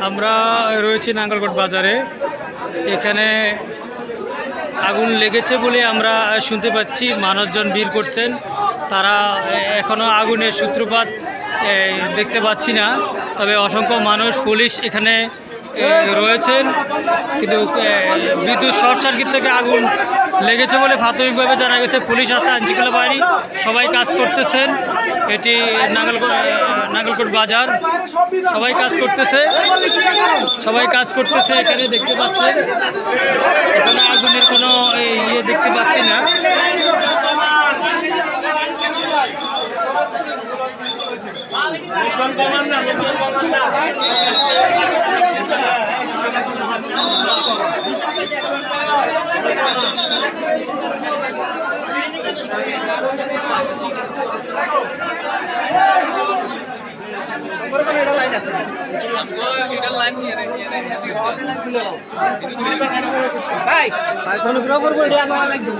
আমরা রয়েছি নাঙ্গলকোট বাজারে। এখানে আগুন লেগেছে বলে আমরা শুনতে পাচ্ছি, মানুষজন ভিড় করছেন। তারা এখনও আগুনের সূত্রপাত দেখতে পাচ্ছি না, তবে অসংখ্য মানুষ, পুলিশ এখানে রয়েছেন। কিন্তু বিদ্যুৎ শর্ট সার্কিট থেকে আগুন লেগেছে বলে প্রাথমিকভাবে জানা গেছে। পুলিশ আছে, আইনশৃঙ্খলা বাহিনী সবাই কাজ করতেছেন। এটি নাঙ্গলকোট বাজার, সবাই কাজ করতেছে, এখানে দেখতে পাচ্ছেন। এখানে আগুনের কোনো ইয়ে দেখতে পাচ্ছি না। ভাই অনুগ্রহ করবো এটা আমার লাগবে।